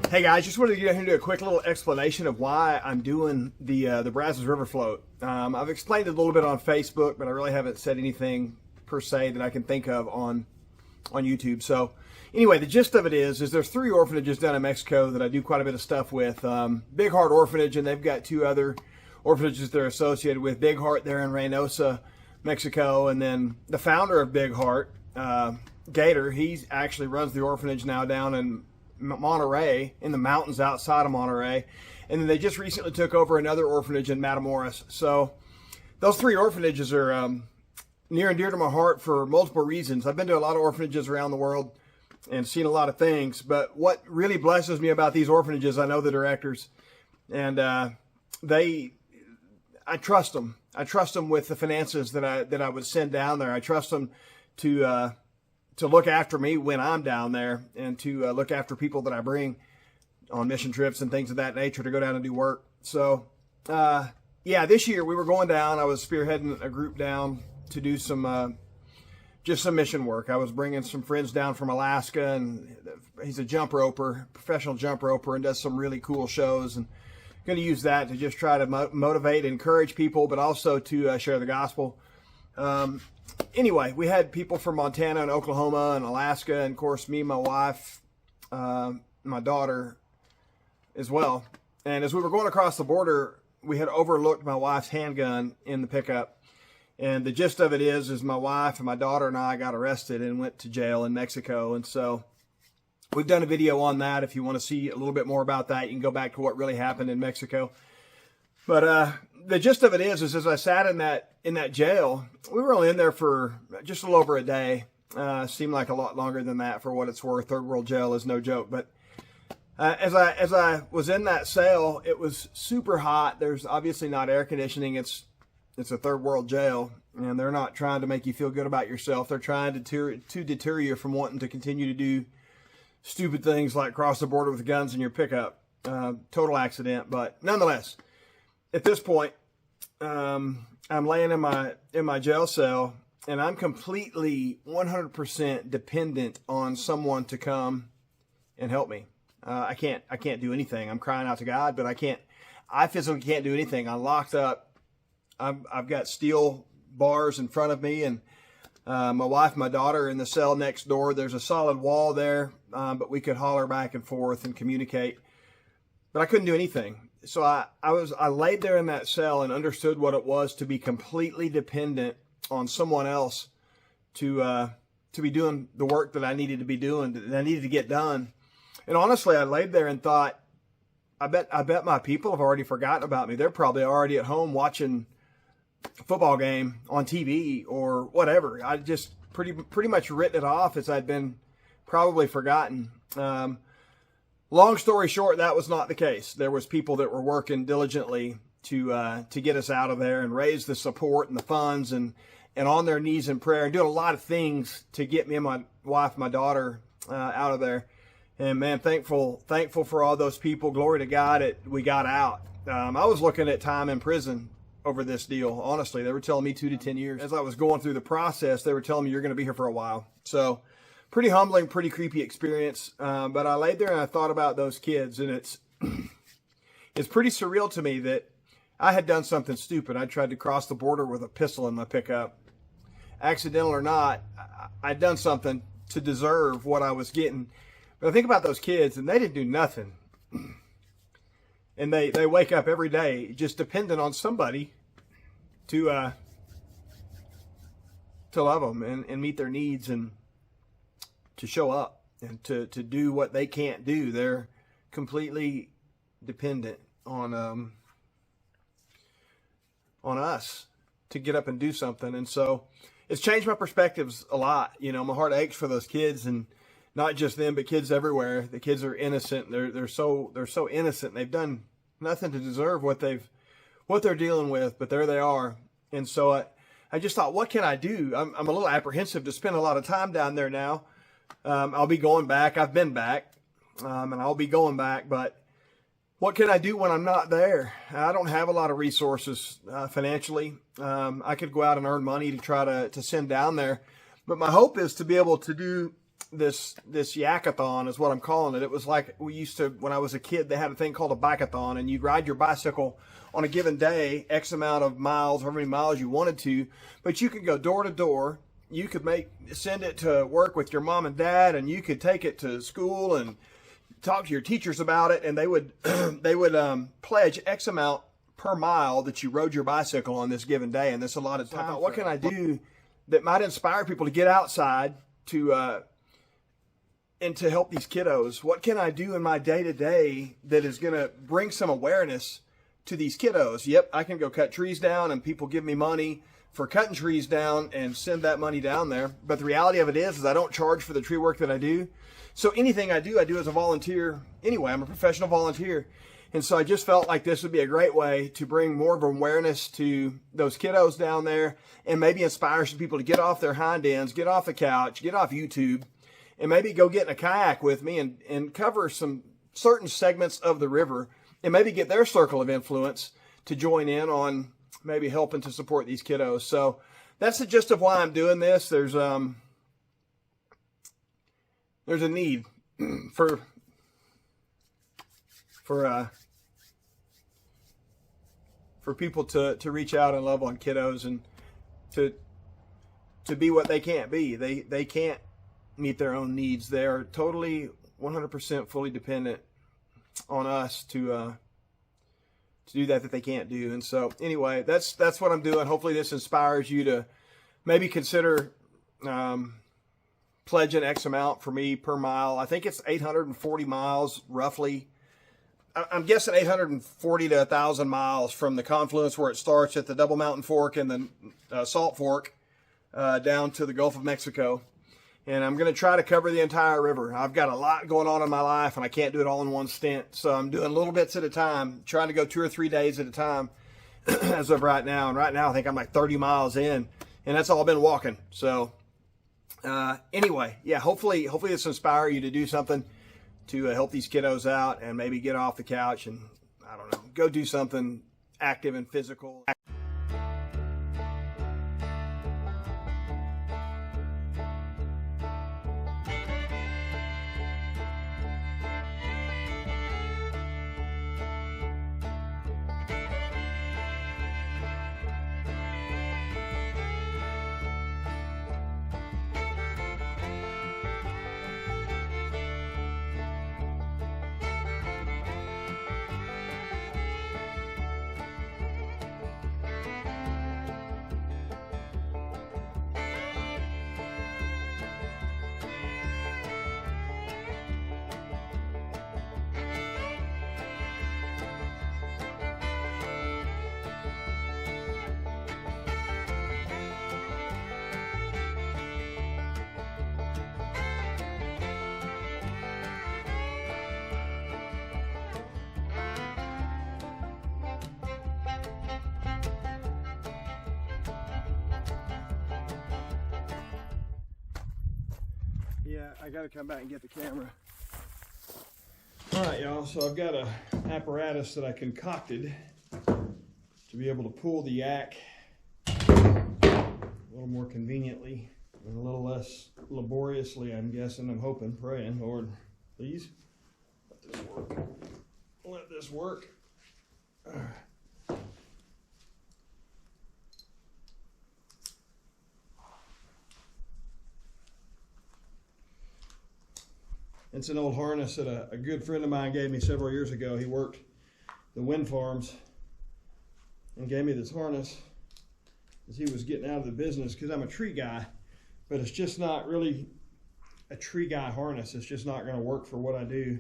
Hey guys, just wanted to get here and do a quick little explanation of why I'm doing the Brazos River float. I've explained it a little bit on Facebook, but I really haven't said anything per se that I can think of on YouTube. So anyway, the gist of it is there's 3 orphanages down in Mexico that I do quite a bit of stuff with. Big Heart Orphanage, and they've got 2 other orphanages they're associated with. Big Heart there in Reynosa, Mexico, and then the founder of Big Heart, Gator, he actually runs the orphanage now down in Monterey, in the mountains outside of Monterey. And then they just recently took over another orphanage in Matamoros. So those 3 orphanages are near and dear to my heart for multiple reasons. I've been to a lot of orphanages around the world and seen a lot of things, but what really blesses me about these orphanages, I know the directors, and I trust them. I trust them with the finances that I would send down there. I trust them to look after me when I'm down there, and to look after people that I bring on mission trips and things of that nature to go down and do work. So, yeah, this year we were going down. I was spearheading a group down to do some, just some mission work. I was bringing some friends down from Alaska, and he's a jump roper, professional jump roper, and does some really cool shows. And going to use that to just try to motivate, encourage people, but also to share the gospel. Anyway, we had people from Montana and Oklahoma and Alaska, and of course me, my wife, my daughter as well. And as we were going across the border, we had overlooked my wife's handgun in the pickup. And the gist of it is my wife and my daughter and I got arrested and went to jail in Mexico. And so we've done a video on that. If you want to see a little bit more about that, you can go back to what really happened in Mexico. But the gist of it is as I sat in that jail, we were only in there for just a little over a day. Seemed like a lot longer than that for what it's worth. Third world jail is no joke. But as I was in that cell, it was super hot. There's obviously not air conditioning. It's a third world jail, and they're not trying to make you feel good about yourself. They're trying to deter you from wanting to continue to do stupid things like cross the border with guns in your pickup. Total accident, but nonetheless. At this point, I'm laying in my jail cell, and I'm completely 100% dependent on someone to come and help me. I can't do anything. I'm crying out to God, but I physically can't do anything. I'm locked up. I've got steel bars in front of me, and my wife and my daughter are in the cell next door. There's a solid wall there, but we could holler back and forth and communicate. But I couldn't do anything. So I laid there in that cell and understood what it was to be completely dependent on someone else to be doing the work that I needed to be doing, that I needed to get done. And honestly, I laid there and thought, I bet my people have already forgotten about me. They're probably already at home watching a football game on TV or whatever. I just pretty much written it off as I'd been probably forgotten. Long story short, that was not the case. There was people that were working diligently to get us out of there and raise the support and the funds and on their knees in prayer and doing a lot of things to get me and my wife, my daughter out of there. And man, thankful for all those people. Glory to God, we got out. I was looking at time in prison over this deal. Honestly, they were telling me 2 to 10 years. As I was going through the process, they were telling me you're going to be here for a while. So pretty humbling, pretty creepy experience. But I laid there and I thought about those kids, and it's pretty surreal to me that I had done something stupid. I tried to cross the border with a pistol in my pickup. Accidental or not, I'd done something to deserve what I was getting. But I think about those kids, and they didn't do nothing. And they wake up every day just dependent on somebody to love them and meet their needs and to show up and to do what they can't do. They're completely dependent on us to get up and do something. And so it's changed my perspectives a lot. You know, my heart aches for those kids, and not just them, but kids everywhere. The kids are innocent. They're so innocent. They've done nothing to deserve what they're dealing with, but there they are. And so I just thought, what can I do? I'm a little apprehensive to spend a lot of time down there now. I'll be going back. I've been back, and I'll be going back, but what can I do when I'm not there? I don't have a lot of resources financially. I could go out and earn money to try to send down there, but my hope is to be able to do this yakathon is what I'm calling it. It was like we used to, when I was a kid, they had a thing called a bikeathon, and you'd ride your bicycle on a given day, X amount of miles, however many miles you wanted to, but you could go door to door. You could send it to work with your mom and dad, and you could take it to school and talk to your teachers about it, and they would pledge X amount per mile that you rode your bicycle on this given day, and this allotted time. So I thought, what can I do that might inspire people to get outside and to help these kiddos? What can I do in my day-to-day that is going to bring some awareness to these kiddos? Yep, I can go cut trees down, and people give me money for cutting trees down and send that money down there. But the reality of it is I don't charge for the tree work that I do. So anything I do as a volunteer anyway. I'm a professional volunteer. And so I just felt like this would be a great way to bring more of awareness to those kiddos down there, and maybe inspire some people to get off their hind ends, get off the couch, get off YouTube, and maybe go get in a kayak with me and cover some certain segments of the river, and maybe get their circle of influence to join in on maybe helping to support these kiddos. So that's the gist of why I'm doing this. There's a need for people to reach out and love on kiddos, and to be what they can't be. They can't meet their own needs. They are totally 100% fully dependent on us to do that they can't do. And so anyway, that's what I'm doing. Hopefully this inspires you to maybe consider pledging X amount for me per mile. I think it's 840 miles roughly. I'm guessing 840 to 1,000 miles from the confluence where it starts at the Double Mountain Fork and the Salt Fork down to the Gulf of Mexico. And I'm going to try to cover the entire river. I've got a lot going on in my life, and I can't do it all in one stint. So I'm doing little bits at a time, trying to go 2 or 3 days at a time as of right now. And right now I think I'm like 30 miles in, and that's all been walking. So anyway, yeah, hopefully this inspires you to do something to help these kiddos out, and maybe get off the couch and, I don't know, go do something active and physical. Yeah, I got to come back and get the camera. All right, y'all, so I've got an apparatus that I concocted to be able to pull the yak a little more conveniently and a little less laboriously, I'm guessing. I'm hoping, praying, Lord, please let this work. Let this work. It's an old harness that a good friend of mine gave me several years ago. He worked the wind farms and gave me this harness as he was getting out of the business, because I'm a tree guy, but it's just not really a tree guy harness. It's just not going to work for what I do.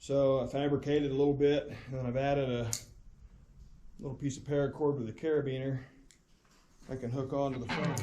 So I fabricated a little bit, and then I've added a little piece of paracord with a carabiner I can hook onto the front.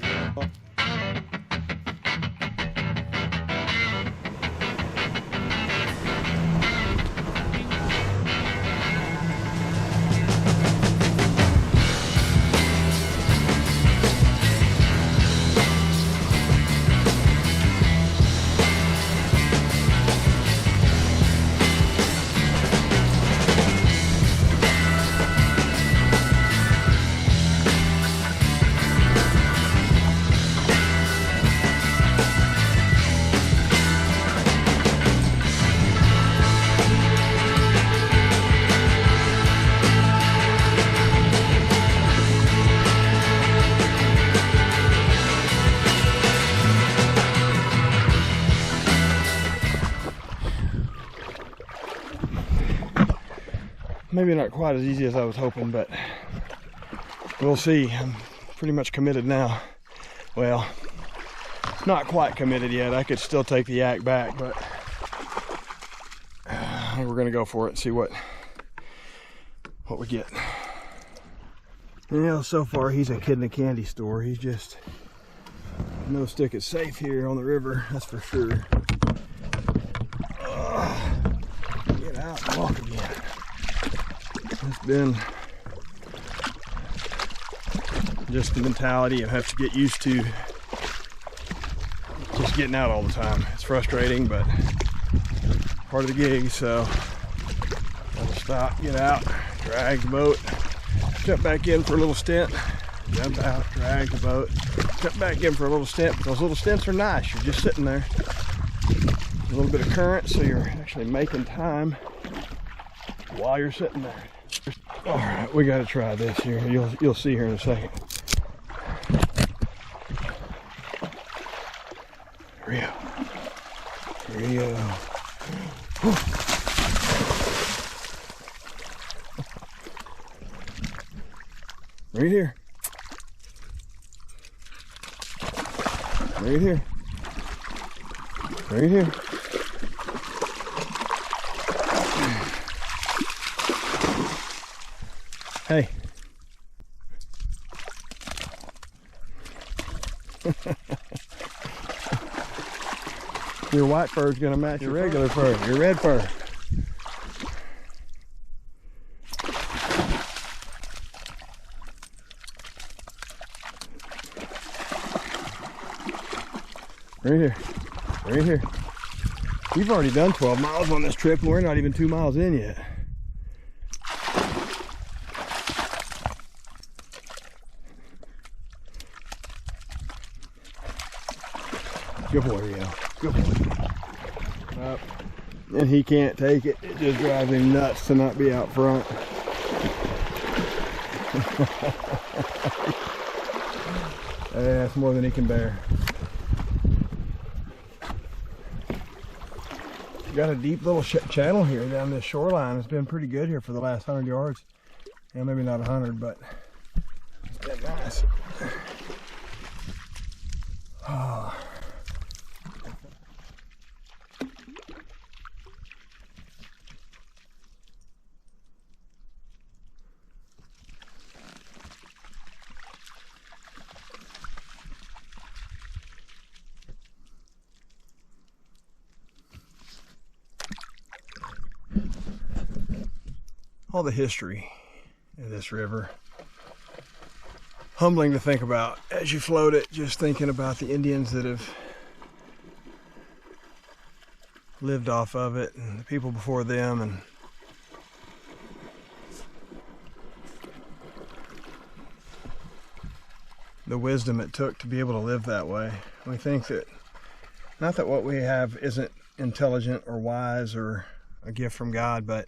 maybe not quite as easy as I was hoping, but we'll see. I'm pretty much committed now. Well, not quite committed yet. I could still take the yak back, but I think we're gonna go for it and see what we get. You know, so far he's a kid in a candy store. He's just no stick is safe here on the river, that's for sure. Get out and walk again. It's been just the mentality I have to get used to just getting out all the time. It's frustrating, but part of the gig, so I'll stop, get out, drag the boat, jump back in for a little stint, jump out, drag the boat, jump back in for a little stint. Those little stints are nice. You're just sitting there. A little bit of current, so you're actually making time while you're sitting there. All right, we got to try this here. You'll see here in a second. Rio. Right here. Right here. Right here. Hey. Your white fur is going to match your regular fur, your red fur. Right here. Right here. We've already done 12 miles on this trip and we're not even 2 miles in yet. Good boy, Rio. Good boy. Up. And he can't take it. It just drives him nuts to not be out front. That's more than he can bear. Got a deep little channel here down this shoreline. It's been pretty good here for the last 100 yards. Yeah, maybe not 100, but it's been nice. Oh. All the history of this river. Humbling to think about as you float it, just thinking about the Indians that have lived off of it and the people before them, and the wisdom it took to be able to live that way. We think that, not that what we have isn't intelligent or wise or a gift from God, but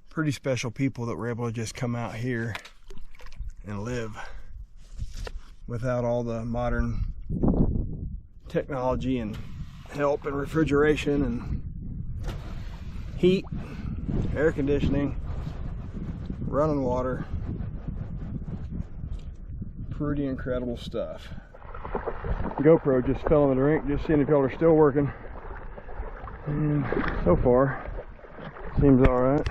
pretty special people that were able to just come out here and live without all the modern technology and help and refrigeration and heat, air conditioning, running water. Pretty incredible stuff. GoPro just fell in the drink, just seeing if y'all are still working. And so far, seems all right.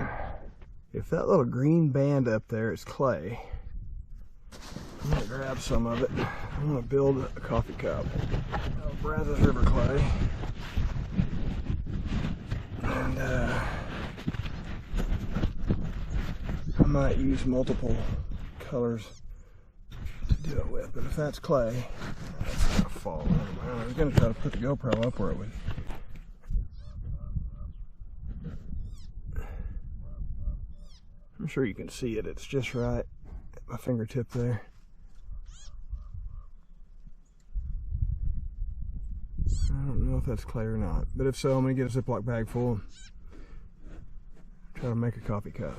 If that little green band up there is clay, I'm gonna grab some of it. I'm gonna build a coffee cup of Brazos River clay. And I might use multiple colors to do it with, but if that's clay, that's gonna fall. I was gonna try to put the GoPro up where it would. I'm sure you can see it. It's just right at my fingertip there. I don't know if that's clay or not, but if so, I'm gonna get a Ziploc bag full. Try to make a coffee cup.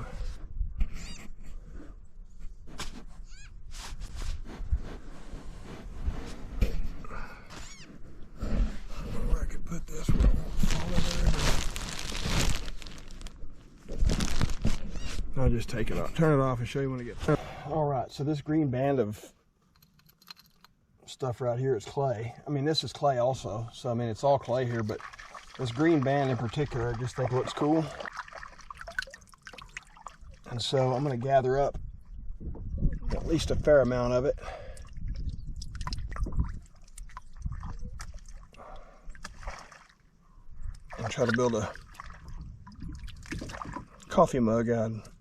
I don't know where I could put this where it won't fall in there. I'll just take it off, turn it off, and show you when it gets. All right, so this green band of stuff right here is clay. I mean, this is clay also, so I mean, it's all clay here, but this green band in particular, I just think looks cool. And so I'm going to gather up at least a fair amount of it. And try to build a coffee mug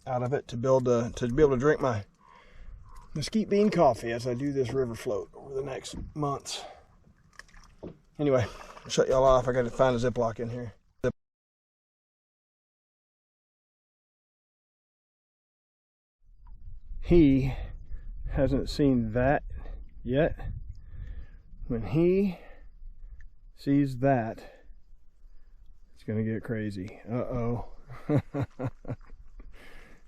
out of it to be able to drink my mesquite bean coffee as I do this river float over the next months. Anyway, I'll shut y'all off. I got to find a Ziploc in here. He hasn't seen that yet. When he sees that, it's gonna get crazy. Uh-oh.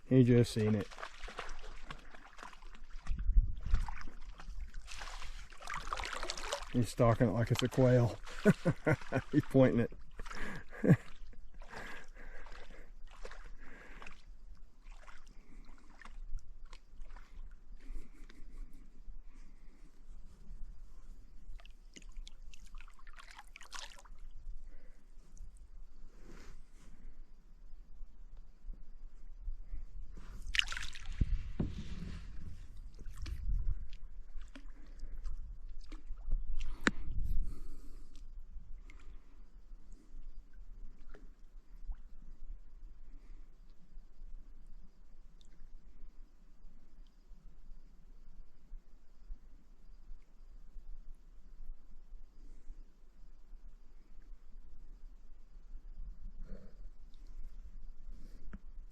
He just seen it. He's stalking it like it's a quail. He's pointing it.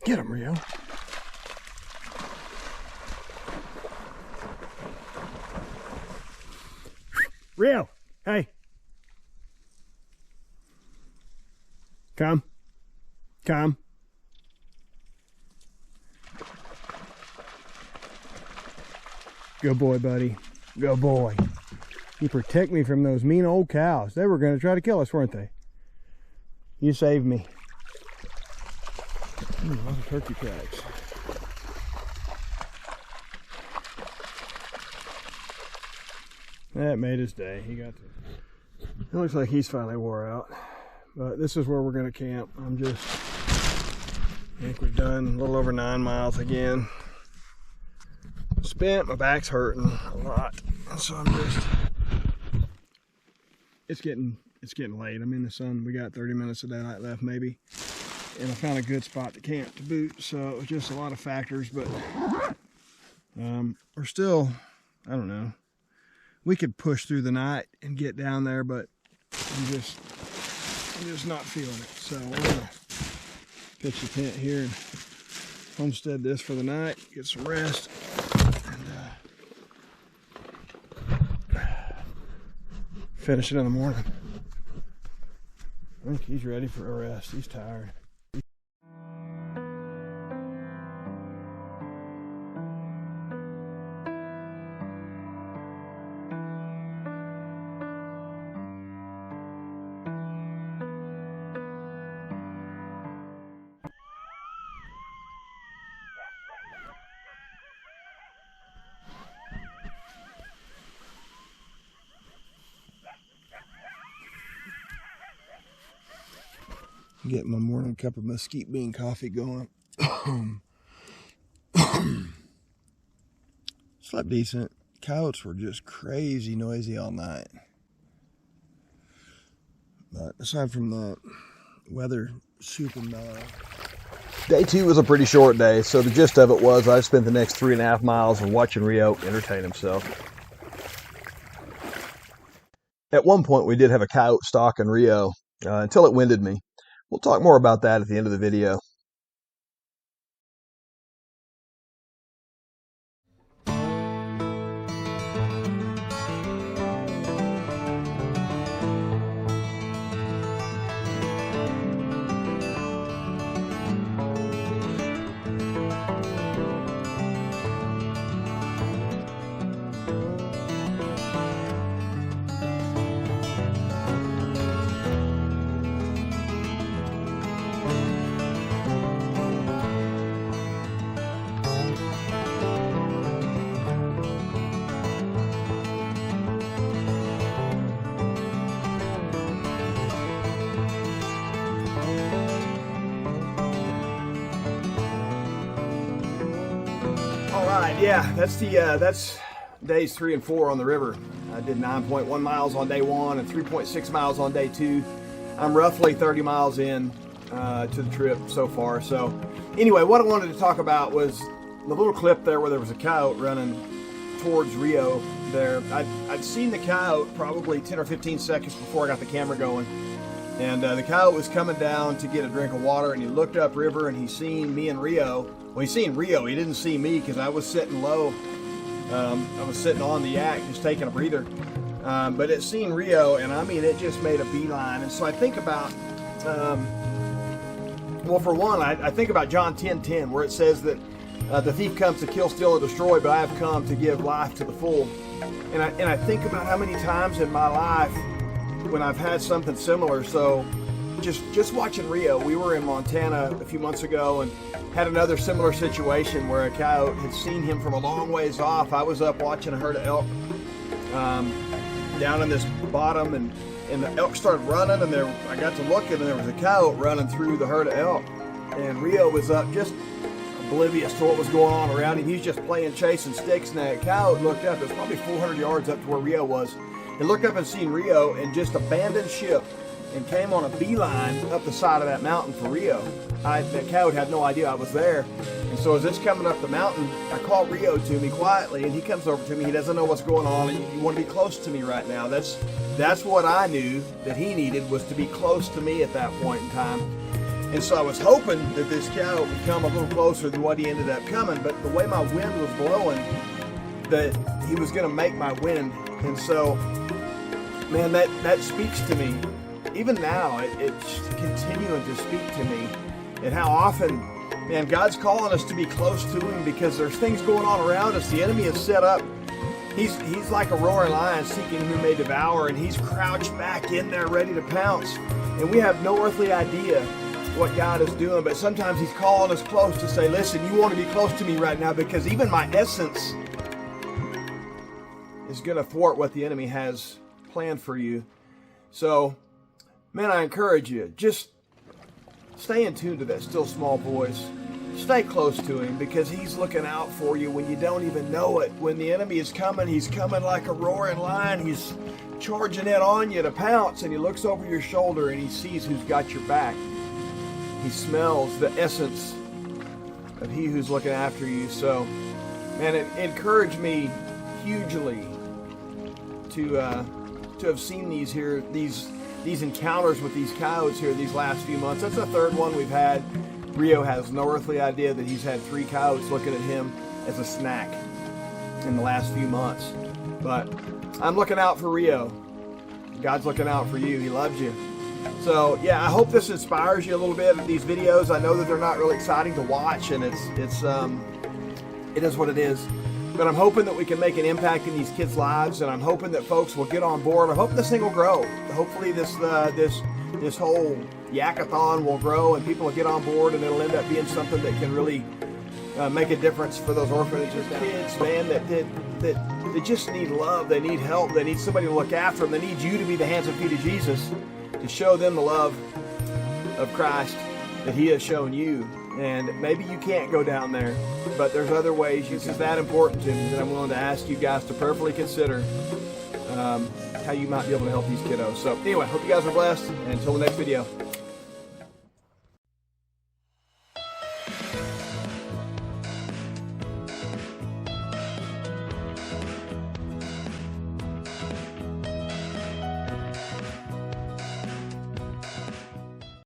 Get him, Rio. Rio, hey. Come. Come. Good boy, buddy. Good boy. You protect me from those mean old cows. They were going to try to kill us, weren't they? You saved me. Lots of turkey tracks. That made his day. He got to. It looks like he's finally wore out. But this is where we're going to camp. I think we've done a little over 9 miles again. Spent. My back's hurting a lot. So I'm just. It's getting late. I'm in the sun. We got 30 minutes of daylight left, maybe. And I found a good spot to camp to boot, so it was just a lot of factors, but we're still, I don't know, we could push through the night and get down there, but I'm just not feeling it. So we're gonna pitch the tent here and homestead this for the night, get some rest, and finish it in the morning. I think he's ready for a rest. He's tired. Get my morning cup of mesquite bean coffee going. Slept decent. Coyotes were just crazy noisy all night. But aside from that, weather super mellow. Day 2 was a pretty short day, so the gist of it was I spent the next 3.5 miles watching Rio entertain himself. At one point, we did have a coyote stalking Rio until it winded me. We'll talk more about that at the end of the video. right, yeah, that's days 3 and 4 on the river. I did 9.1 miles on day 1 and 3.6 miles on day 2. I'm roughly 30 miles in to the trip so far. So anyway, what I wanted to talk about was the little clip there where there was a coyote running towards Rio there. I'd seen the coyote probably 10 or 15 seconds before I got the camera going. And the coyote was coming down to get a drink of water, and he looked up river and he seen me and Rio. Well, he seen Rio, he didn't see me because I was sitting low. I was sitting on the yak, just taking a breather. But it seen Rio, and I mean, it just made a beeline. And so I think about, well, for one, I think about John 10:10, where it says that the thief comes to kill, steal, and destroy, but I have come to give life to the full. And I think about how many times in my life when I've had something similar. So just watching Rio, we were in Montana a few months ago and had another similar situation where a coyote had seen him from a long ways off. I was up watching a herd of elk down in this bottom, and the elk started running, and I got to looking, and there was a coyote running through the herd of elk, and Rio was up just oblivious to what was going on around him. He was just playing chasing sticks, and that coyote looked up. It was probably 400 yards up to where Rio was, and looked up and seen Rio and just abandoned ship and came on a beeline up the side of that mountain for Rio. That coyote had no idea I was there. And so as it's coming up the mountain, I call Rio to me quietly, and he comes over to me. He doesn't know what's going on, and you want to be close to me right now. That's what I knew that he needed, was to be close to me at that point in time. And so I was hoping that this coyote would come a little closer than what he ended up coming, but the way my wind was blowing, that he was going to make my wind. And so, man, that speaks to me. Even now, it's continuing to speak to me, and how often, man, God's calling us to be close to Him because there's things going on around us. The enemy is set up. He's like a roaring lion seeking whom may devour, and he's crouched back in there ready to pounce. And we have no earthly idea what God is doing, but sometimes He's calling us close to say, listen, you want to be close to me right now because even my essence is going to thwart what the enemy has planned for you. So, man, I encourage you, just stay in tune to that still small voice. Stay close to Him because He's looking out for you when you don't even know it. When the enemy is coming, he's coming like a roaring lion. He's charging in on you to pounce, and he looks over your shoulder and he sees who's got your back. He smells the essence of He who's looking after you. So, man, it encouraged me hugely to have seen these encounters with these coyotes here these last few months. That's the third one we've had. Rio has no earthly idea that he's had 3 coyotes looking at him as a snack in the last few months. But I'm looking out for Rio. God's looking out for you. He loves you. So yeah, I hope this inspires you a little bit of these videos. I know that they're not really exciting to watch, and it is what it is. But I'm hoping that we can make an impact in these kids' lives, and I'm hoping that folks will get on board. I hope this thing will grow. Hopefully this whole Yakathon will grow, and people will get on board, and it'll end up being something that can really make a difference for those orphanages, kids, man, that just need love. They need help. They need somebody to look after them. They need you to be the hands and feet of Jesus, to show them the love of Christ that He has shown you. And maybe you can't go down there, but there's other ways. This is that important to me that I'm willing to ask you guys to prayerfully consider how you might be able to help these kiddos. So anyway, hope you guys are blessed, and until the next video.